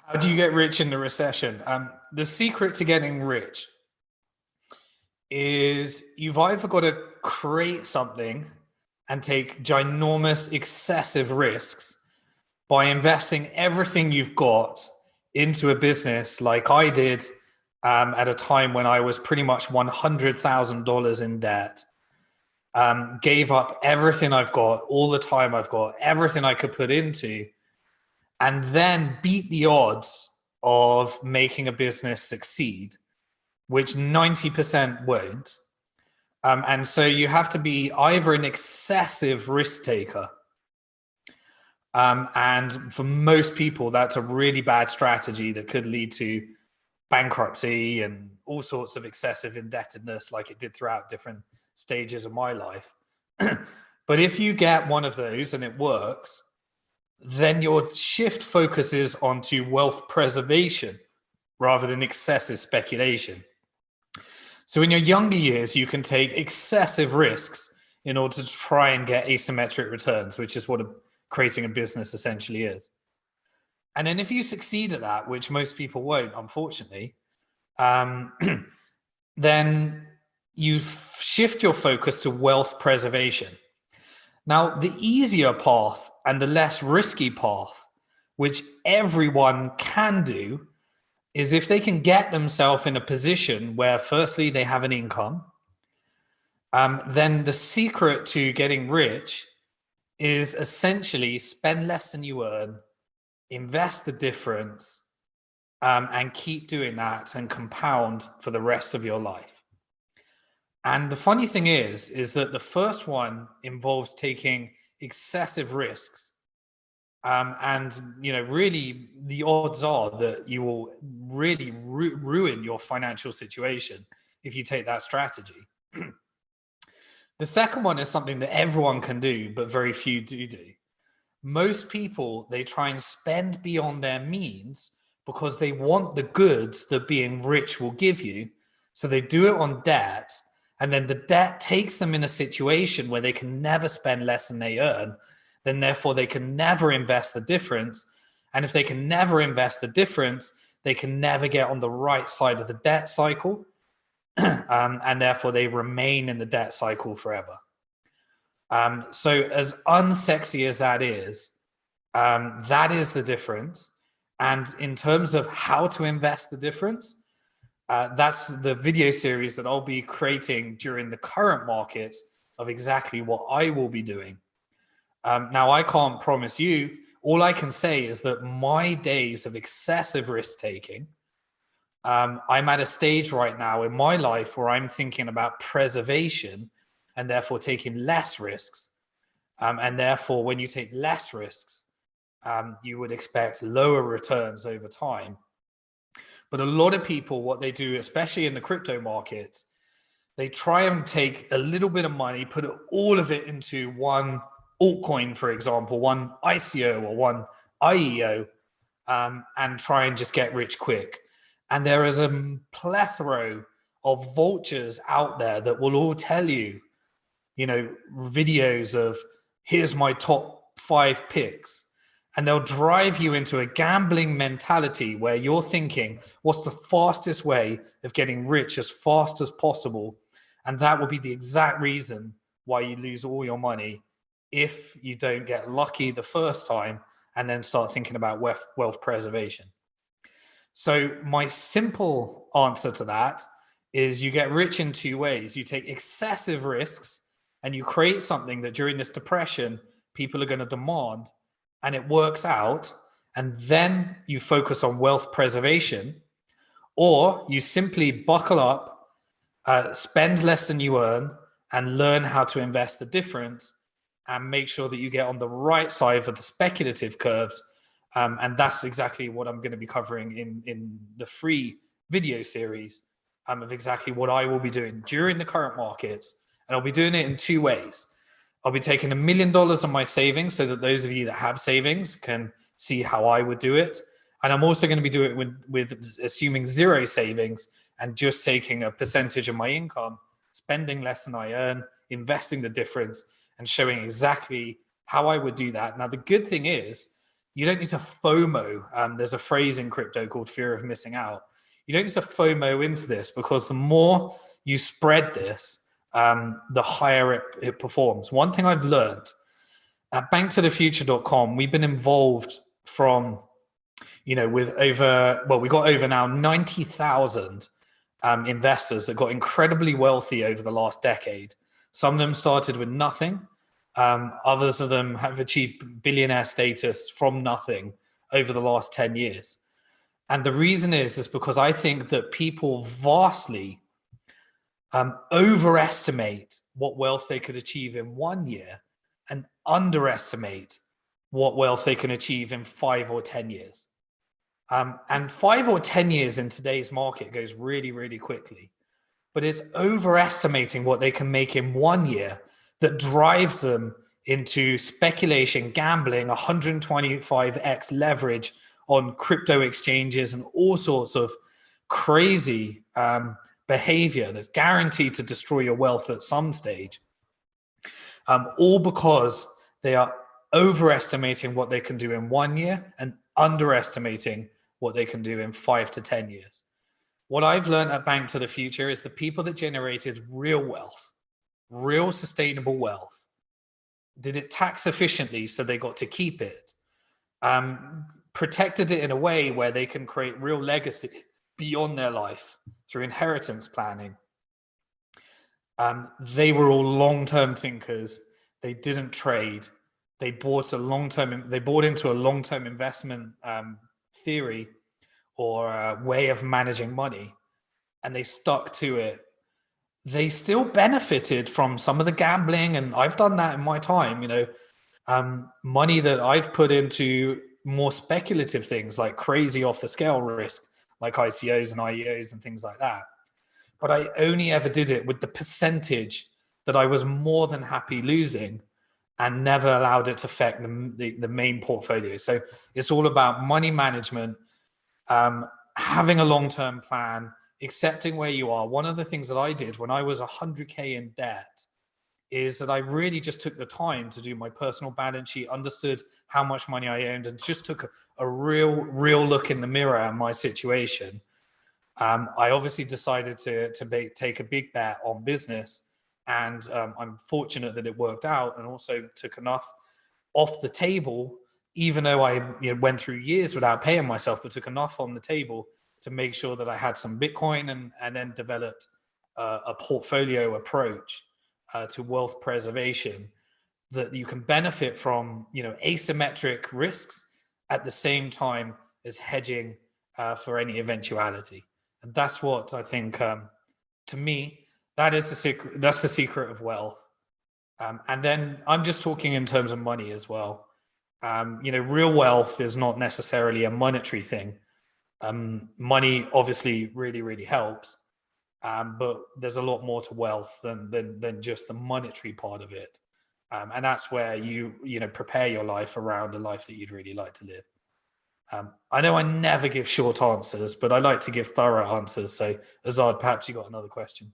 How do you get rich in the recession? The secret to getting rich is you've either got to create something and take ginormous, excessive risks by investing everything you've got into a business like I did at a time when I was pretty much $100,000 in debt. Gave up everything I've got, all the time I've got, everything I could put into, and then beat the odds of making a business succeed, which 90% won't. And so you have to be either an excessive risk taker. And for most people, that's a really bad strategy that could lead to bankruptcy and all sorts of excessive indebtedness, like it did throughout different stages of my life. But if you get one of those and it works, then your shift focuses onto wealth preservation rather than excessive speculation. So in your younger years, you can take excessive risks in order to try and get asymmetric returns, which is what creating a business essentially is. And then if you succeed at that, which most people won't, unfortunately, then you shift your focus to wealth preservation. Now, the easier path and the less risky path, which everyone can do, is if they can get themselves in a position where firstly they have an income, then the secret to getting rich is essentially spend less than you earn, invest the difference, and keep doing that and compound for the rest of your life. And the funny thing is that the first one involves taking excessive risks. And really the odds are that you will really ruin your financial situation if you take that strategy. The second one is something that everyone can do, but very few do. Most people, they try and spend beyond their means because they want the goods that being rich will give you. So they do it on debt, and then the debt takes them in a situation where they can never spend less than they earn. Then therefore they can never invest the difference. And if they can never invest the difference, they can never get on the right side of the debt cycle. And therefore they remain in the debt cycle forever. So as unsexy as that is the difference. And in terms of how to invest the difference, that's the video series that I'll be creating during the current markets of exactly what I will be doing. Now, I can't promise you. All I can say is that my days of excessive risk taking, I'm at a stage right now in my life where I'm thinking about preservation and therefore taking less risks. And therefore, when you take less risks, you would expect lower returns over time. But a lot of people, what they do, especially in the crypto markets, they try and take a little bit of money, put all of it into one altcoin, for example, one ICO or one IEO, and try and just get rich quick. And there is a plethora of vultures out there that will all tell you, videos of here's my top 5 picks. And they'll drive you into a gambling mentality where you're thinking, what's the fastest way of getting rich as fast as possible? And that will be the exact reason why you lose all your money if you don't get lucky the first time and then start thinking about wealth preservation. So my simple answer to that is you get rich in 2 ways. You take excessive risks and you create something that during this depression, people are going to demand, and it works out. And then you focus on wealth preservation, or you simply buckle up, spend less than you earn, and learn how to invest the difference and make sure that you get on the right side of the speculative curves. And that's exactly what I'm going to be covering in the free video series of exactly what I will be doing during the current markets. And I'll be doing it in 2 ways. I'll be taking $1 million of my savings so that those of you that have savings can see how I would do it. And I'm also going to be doing it with assuming 0 savings and just taking a percentage of my income, spending less than I earn, investing the difference, and showing exactly how I would do that. Now, the good thing is, You don't need to FOMO. There's a phrase in crypto called fear of missing out. You don't need to FOMO into this, because the more you spread this, the higher it performs. One thing I've learned at banktothefuture.com, we've been involved from, with we got over now 90,000 investors that got incredibly wealthy over the last decade. Some of them started with nothing. Others of them have achieved billionaire status from nothing over the last 10 years. And the reason is because I think that people vastly overestimate what wealth they could achieve in 1 year and underestimate what wealth they can achieve in 5 or 10 years. And 5 or 10 years in today's market goes really, really quickly. But it's overestimating what they can make in 1 year that drives them into speculation, gambling, 125x leverage on crypto exchanges, and all sorts of crazy behavior that's guaranteed to destroy your wealth at some stage. All because they are overestimating what they can do in 1 year and underestimating what they can do in 5 to 10 years. What I've learned at Bank to the Future is the people that generated real wealth, real sustainable wealth, did it tax efficiently so they got to keep it, protected it in a way where they can create real legacy beyond their life through inheritance planning. They were all long-term thinkers. They didn't trade. They bought into a long-term investment theory or a way of managing money, and they stuck to it. They still benefited from some of the gambling, and I've done that in my time, money that I've put into more speculative things like crazy off the scale risk, like ICOs and IEOs and things like that. But I only ever did it with the percentage that I was more than happy losing, and never allowed it to affect the main portfolio. So it's all about money management, having a long-term plan, accepting where you are. One of the things that I did when I was 100K in debt is that I really just took the time to do my personal balance sheet, understood how much money I owned, and just took a real look in the mirror at my situation. I obviously decided to take a big bet on business, and I'm fortunate that it worked out, and also took enough off the table, even though I went through years without paying myself, but took enough on the table to make sure that I had some Bitcoin, and then developed a portfolio approach to wealth preservation that you can benefit from, asymmetric risks at the same time as hedging for any eventuality. And that's what I think, to me, that's the secret of wealth. And then I'm just talking in terms of money as well. Real wealth is not necessarily a monetary thing. Money obviously really, really helps. But there's a lot more to wealth than just the monetary part of it. And that's where you prepare your life around a life that you'd really like to live. I know I never give short answers, but I like to give thorough answers. So Azad, perhaps you got another question.